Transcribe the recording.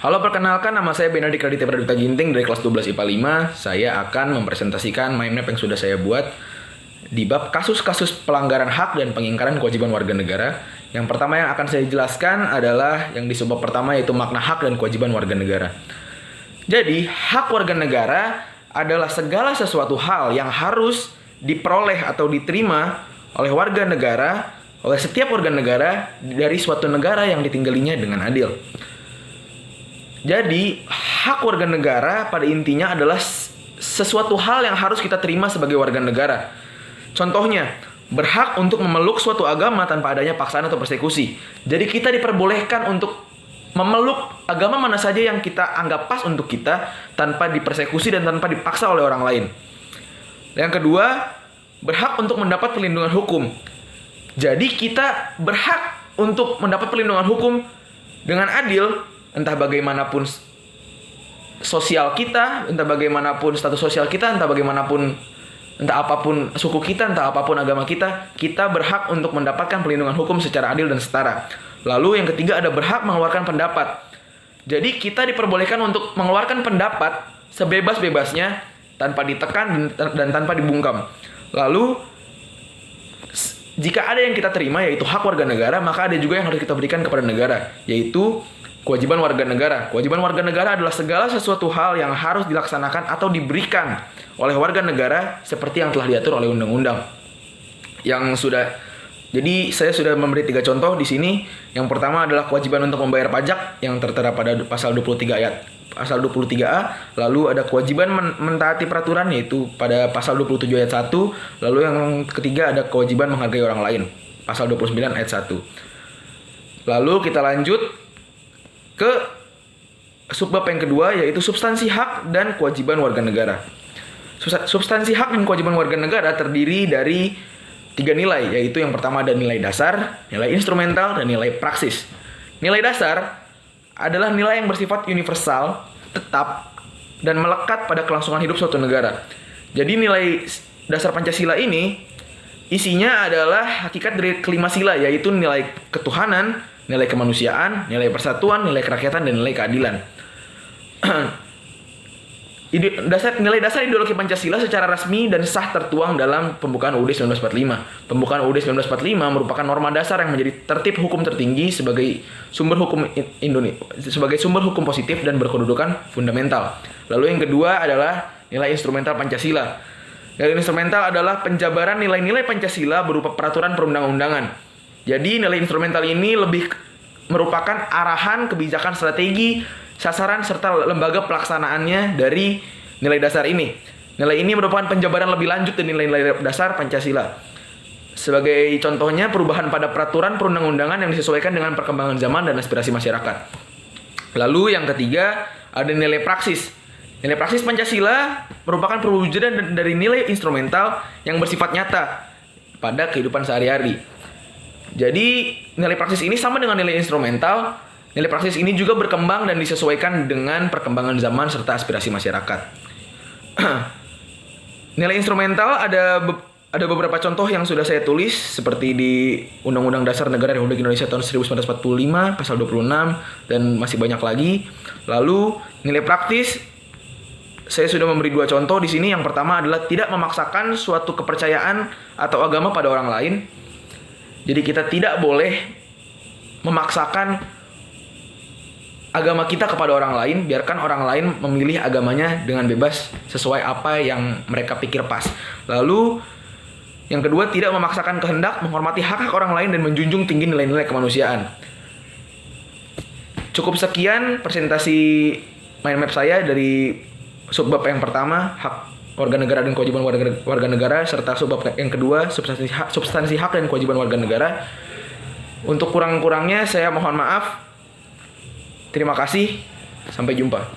Halo, perkenalkan, nama saya Benadik Raditya Pradipta Ginting dari kelas 12 IPA 5. Saya akan mempresentasikan mind map yang sudah saya buat di bab kasus-kasus pelanggaran hak dan pengingkaran kewajiban warga negara. Yang pertama yang akan saya jelaskan adalah yang di subbab pertama, yaitu makna hak dan kewajiban warga negara. Jadi, hak warga negara adalah segala sesuatu hal yang harus diperoleh atau diterima oleh warga negara, oleh setiap warga negara dari suatu negara yang ditinggalinya dengan adil. Jadi, hak warga negara pada intinya adalah sesuatu hal yang harus kita terima sebagai warga negara. Contohnya, berhak untuk memeluk suatu agama tanpa adanya paksaan atau persekusi. Jadi kita diperbolehkan untuk memeluk agama mana saja yang kita anggap pas untuk kita tanpa dipersekusi dan tanpa dipaksa oleh orang lain. Yang kedua, berhak untuk mendapat perlindungan hukum. Jadi kita berhak untuk mendapat perlindungan hukum dengan adil, entah bagaimanapun sosial kita, entah bagaimanapun status sosial kita, entah apapun suku kita, entah apapun agama kita, kita berhak untuk mendapatkan perlindungan hukum secara adil dan setara. Lalu yang ketiga ada berhak mengeluarkan pendapat. Jadi kita diperbolehkan untuk mengeluarkan pendapat sebebas-bebasnya tanpa ditekan dan tanpa dibungkam. Lalu jika ada yang kita terima yaitu hak warga negara, maka ada juga yang harus kita berikan kepada negara, yaitu kewajiban warga negara. Kewajiban warga negara adalah segala sesuatu hal yang harus dilaksanakan atau diberikan oleh warga negara seperti yang telah diatur oleh undang-undang. Jadi saya sudah memberi 3 contoh di sini. Yang pertama adalah kewajiban untuk membayar pajak yang tertera pada pasal 23A. Lalu ada kewajiban mentaati peraturan yaitu pada pasal 27 ayat 1. Lalu yang ketiga ada kewajiban menghargai orang lain, pasal 29 ayat 1. Lalu kita lanjut ke subbab yang kedua, yaitu substansi hak dan kewajiban warga negara. Substansi hak dan kewajiban warga negara terdiri dari 3 nilai, yaitu yang pertama ada nilai dasar, nilai instrumental, dan nilai praksis. Nilai dasar adalah nilai yang bersifat universal, tetap, dan melekat pada kelangsungan hidup suatu negara. Jadi nilai dasar Pancasila ini isinya adalah hakikat dari kelima sila, yaitu nilai ketuhanan, nilai kemanusiaan, nilai persatuan, nilai kerakyatan, dan nilai keadilan. Nilai dasar ideologi Pancasila secara resmi dan sah tertuang dalam Pembukaan UUD 1945. Pembukaan UUD 1945 merupakan norma dasar yang menjadi tertib hukum tertinggi sebagai sumber hukum positif dan berkedudukan fundamental. Lalu yang kedua adalah nilai instrumental Pancasila. Nilai instrumental adalah penjabaran nilai-nilai Pancasila berupa peraturan perundang-undangan. Jadi nilai instrumental ini lebih merupakan arahan, kebijakan, strategi, sasaran, serta lembaga pelaksanaannya dari nilai dasar ini. Nilai ini merupakan penjabaran lebih lanjut dari nilai-nilai dasar Pancasila. Sebagai contohnya, perubahan pada peraturan perundang-undangan yang disesuaikan dengan perkembangan zaman dan aspirasi masyarakat. Lalu yang ketiga, ada nilai praksis. Nilai praksis Pancasila merupakan perwujudan dari nilai instrumental yang bersifat nyata pada kehidupan sehari-hari. Jadi nilai praksis ini sama dengan nilai instrumental. Nilai praksis ini juga berkembang dan disesuaikan dengan perkembangan zaman serta aspirasi masyarakat. Nilai instrumental ada beberapa contoh yang sudah saya tulis, seperti di Undang-Undang Dasar Negara Republik Indonesia tahun 1945 pasal 26 dan masih banyak lagi. Lalu nilai praktis saya sudah memberi 2 contoh di sini. Yang pertama adalah tidak memaksakan suatu kepercayaan atau agama pada orang lain. Jadi kita tidak boleh memaksakan agama kita kepada orang lain, biarkan orang lain memilih agamanya dengan bebas sesuai apa yang mereka pikir pas. Lalu yang kedua, tidak memaksakan kehendak, menghormati hak-hak orang lain, dan menjunjung tinggi nilai-nilai kemanusiaan. Cukup sekian presentasi mind map saya dari subbab yang pertama, hak warga negara dan kewajiban warga negara, serta subbab yang kedua, substansi hak dan kewajiban warga negara. Untuk kurang-kurangnya saya mohon maaf. Terima kasih, sampai jumpa.